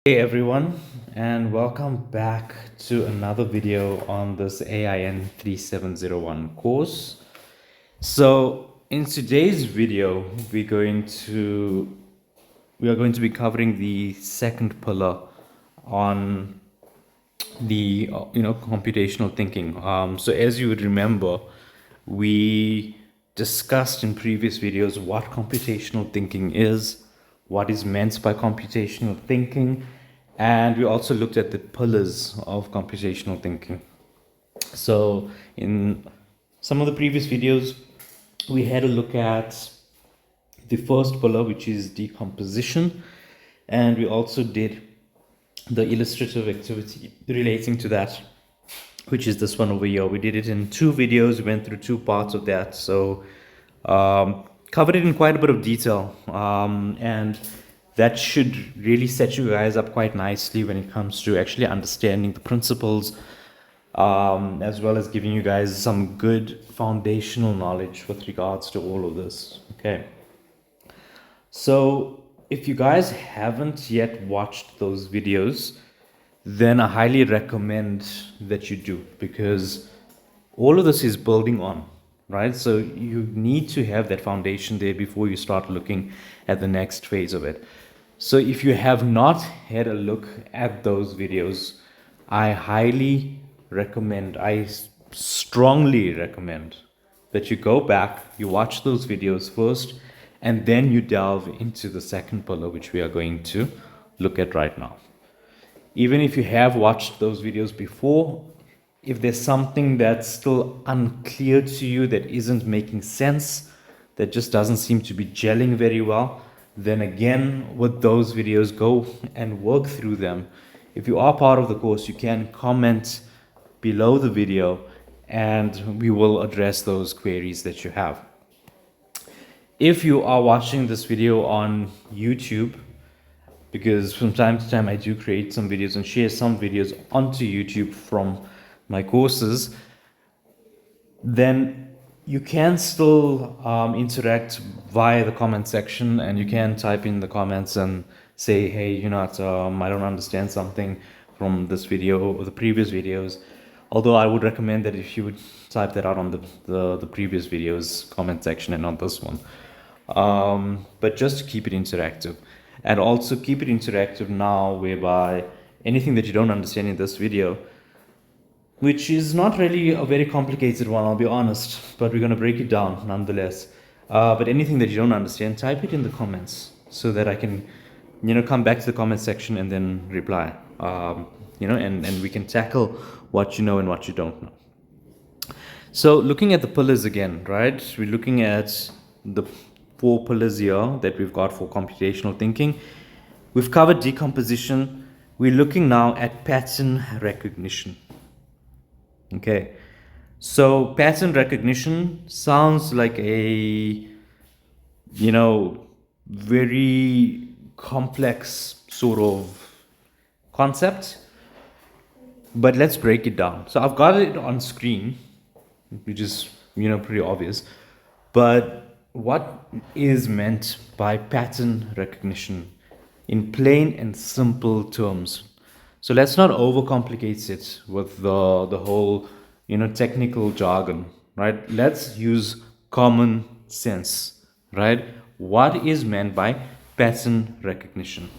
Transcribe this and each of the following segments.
Hey everyone, and welcome back to another video on this AIN3701 course. So in today's video, we are going to be covering the second pillar on the computational thinking. So as you would remember, we discussed in previous videos what computational thinking is, what is meant by computational thinking, and we also looked at the pillars of computational thinking. So in some of the previous videos, we had a look at the first pillar, which is decomposition, and we also did the illustrative activity relating to that, which is this one over here. We did it in two videos. We went through two parts of that. So covered it in quite a bit of detail. And that should really set you guys up quite nicely when it comes to actually understanding the principles, as well as giving you guys some good foundational knowledge with regards to all of this. Okay. So if you guys haven't yet watched those videos, then I highly recommend that you do, because all of this is building on, right? So you need to have that foundation there before you start looking at the next phase of it. So if you have not had a look at those videos, I highly recommend, I strongly recommend that you go back, you watch those videos first, and then you delve into the second pillar, which we are going to look at right now. Even if you have watched those videos before, if there's something that's still unclear to you, that isn't making sense, that just doesn't seem to be gelling very well, then again, with those videos, go and work through them. If you are part of the course, you can comment below the video and we will address those queries that you have. If you are watching this video on YouTube, because from time to time I do create some videos and share some videos onto YouTube from my courses, then you can still interact via the comment section, and you can type in the comments and say, hey, I don't understand something from this video or the previous videos. Although I would recommend that if you would type that out on the previous videos comment section and not this one. But just to keep it interactive. And also keep it interactive now, whereby anything that you don't understand in this video, which is not really a very complicated one, I'll be honest, but we're going to break it down nonetheless. But anything that you don't understand, type it in the comments so that I can, come back to the comment section and then reply. And we can tackle what you know and what you don't know. So looking at the pillars again, right? We're looking at the 4 pillars here that we've got for computational thinking. We've covered decomposition. We're looking now at pattern recognition. Okay, so pattern recognition sounds like a, very complex sort of concept, but let's break it down. So I've got it on screen, which is, pretty obvious, but what is meant by pattern recognition in plain and simple terms? So let's not overcomplicate it with the whole, technical jargon, right? Let's use common sense, right? What is meant by pattern recognition?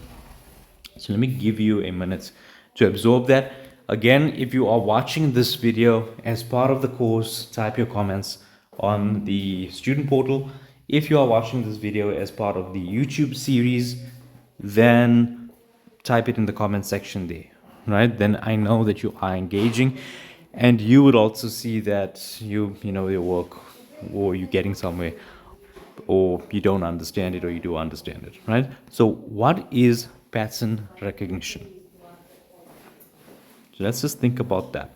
So let me give you a minute to absorb that. Again, if you are watching this video as part of the course, type your comments on the student portal. If you are watching this video as part of the YouTube series, then type it in the comment section there, right? Then I know that you are engaging, and you would also see that your work, or you're getting somewhere, or you don't understand it, or you do understand it, right? So what is pattern recognition? So let's just think about that.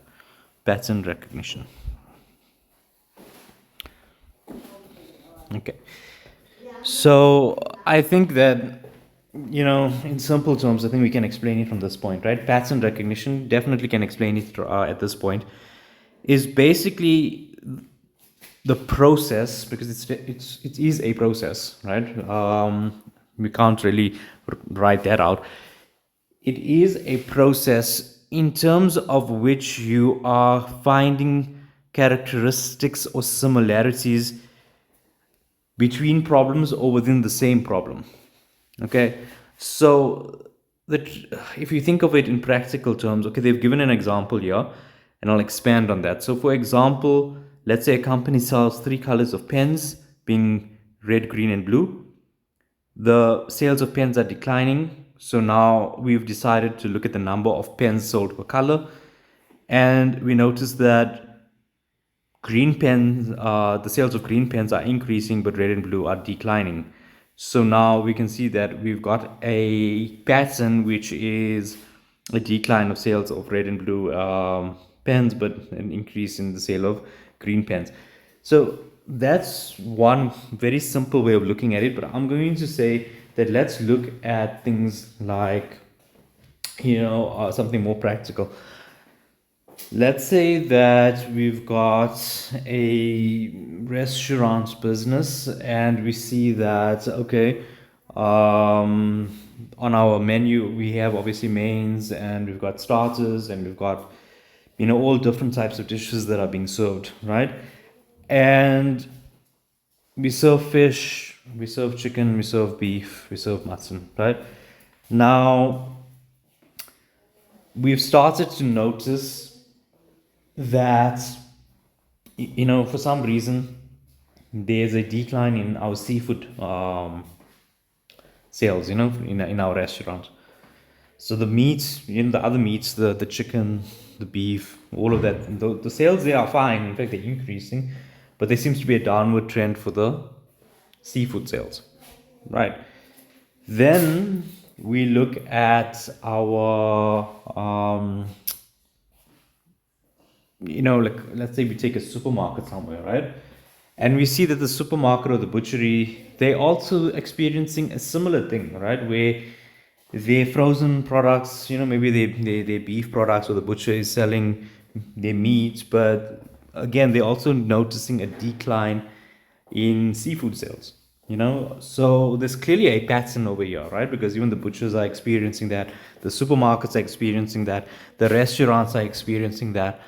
Pattern recognition. Okay. So I think that, in simple terms, I think we can explain it from this point, right? Pattern recognition, definitely can explain it at this point, is basically the process, because it is a process, right? We can't really write that out. it is a process in terms of which you are finding characteristics or similarities between problems or within the same problem. Okay, so that if you think of it in practical terms, okay, they've given an example here, and I'll expand on that. So, for example, let's say a company sells three colors of pens, being red, green, and blue. The sales of pens are declining. So now we've decided to look at the number of pens sold per color. And we notice that green pens, the sales of green pens are increasing, but red and blue are declining. So now we can see that we've got a pattern which is a decline of sales of red and blue pens, but an increase in the sale of green pens. So that's one very simple way of looking at it. But I'm going to say that let's look at things like, something more practical. Let's say that we've got a restaurant business and we see that, okay, on our menu, we have obviously mains and we've got starters and we've got, all different types of dishes that are being served, right? And we serve fish, we serve chicken, we serve beef, we serve mutton, right? Now, we've started to notice that, for some reason, there's a decline in our seafood sales, in our restaurant. So the meats, the other meats, the chicken, the beef, all of that, the sales, they are fine. In fact, they're increasing, but there seems to be a downward trend for the seafood sales, right? Then we look at our, like, let's say we take a supermarket somewhere, right? And we see that the supermarket or the butchery, they're also experiencing a similar thing, right? Where their frozen products, maybe they beef products, or the butcher is selling their meat, but again, they're also noticing a decline in seafood sales. So there's clearly a pattern over here, right? Because even the butchers are experiencing that, the supermarkets are experiencing that, the restaurants are experiencing that.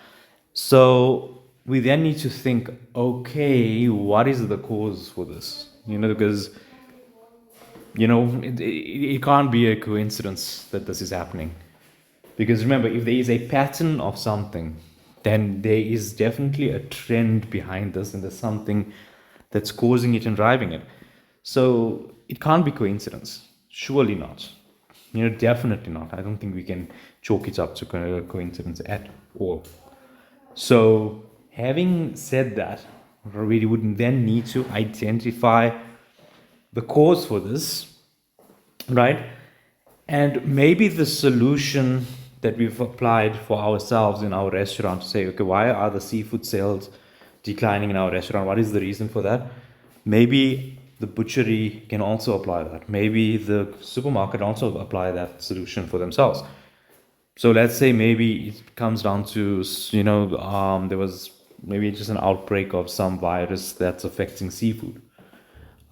So we then need to think, okay, what is the cause for this? Because it can't be a coincidence that this is happening. Because remember, if there is a pattern of something, then there is definitely a trend behind this, and there's something that's causing it and driving it. So it can't be coincidence. Surely not. Definitely not. I don't think we can chalk it up to coincidence at all. So having said that, we would then need to identify the cause for this, right? And maybe the solution that we've applied for ourselves in our restaurant to say, okay, why are the seafood sales declining in our restaurant? What is the reason for that? Maybe the butchery can also apply that. Maybe the supermarket also apply that solution for themselves. So let's say maybe it comes down to, there was maybe just an outbreak of some virus that's affecting seafood.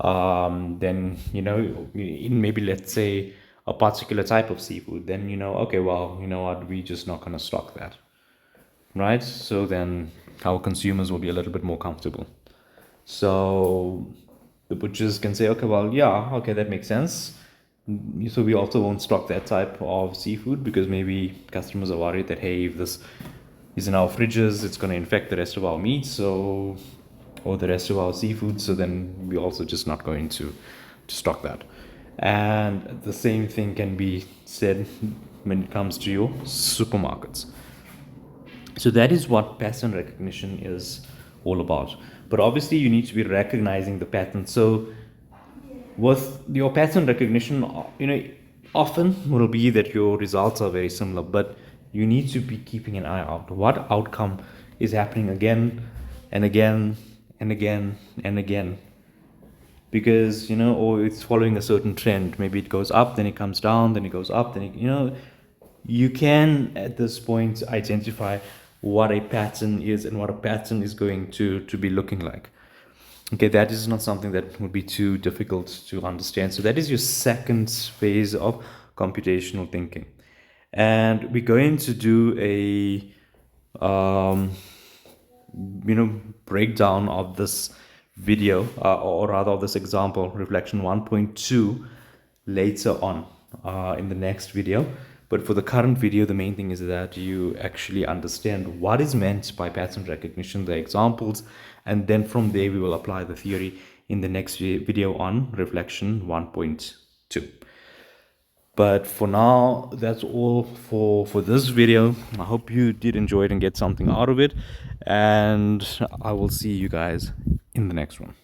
Then, in maybe, let's say, a particular type of seafood, then, okay, well, you know what, we're just not going to stock that, right? So then our consumers will be a little bit more comfortable. So the butchers can say, okay, well, yeah, okay, that makes sense. So we also won't stock that type of seafood because maybe customers are worried that, hey, if this is in our fridges, it's going to infect the rest of our meat, or the rest of our seafood. So then we're also just not going to stock that. And the same thing can be said when it comes to your supermarkets. So that is what pattern recognition is all about. But obviously you need to be recognizing the pattern. So with your pattern recognition, often will be that your results are very similar, but you need to be keeping an eye out. What outcome is happening again and again and again and again? Because, or it's following a certain trend. Maybe it goes up, then it comes down, then it goes up, then you can at this point identify what a pattern is and what a pattern is going to be looking like. Okay, that is not something that would be too difficult to understand. So that is your second phase of computational thinking. And we're going to do a breakdown of this video, or rather of this example, reflection 1.2, later on in the next video. But for the current video, the main thing is that you actually understand what is meant by pattern recognition, the examples, and then from there we will apply the theory in the next video on reflection 1.2. But for now, that's all for this video. I hope you did enjoy it and get something out of it, and I will see you guys in the next one.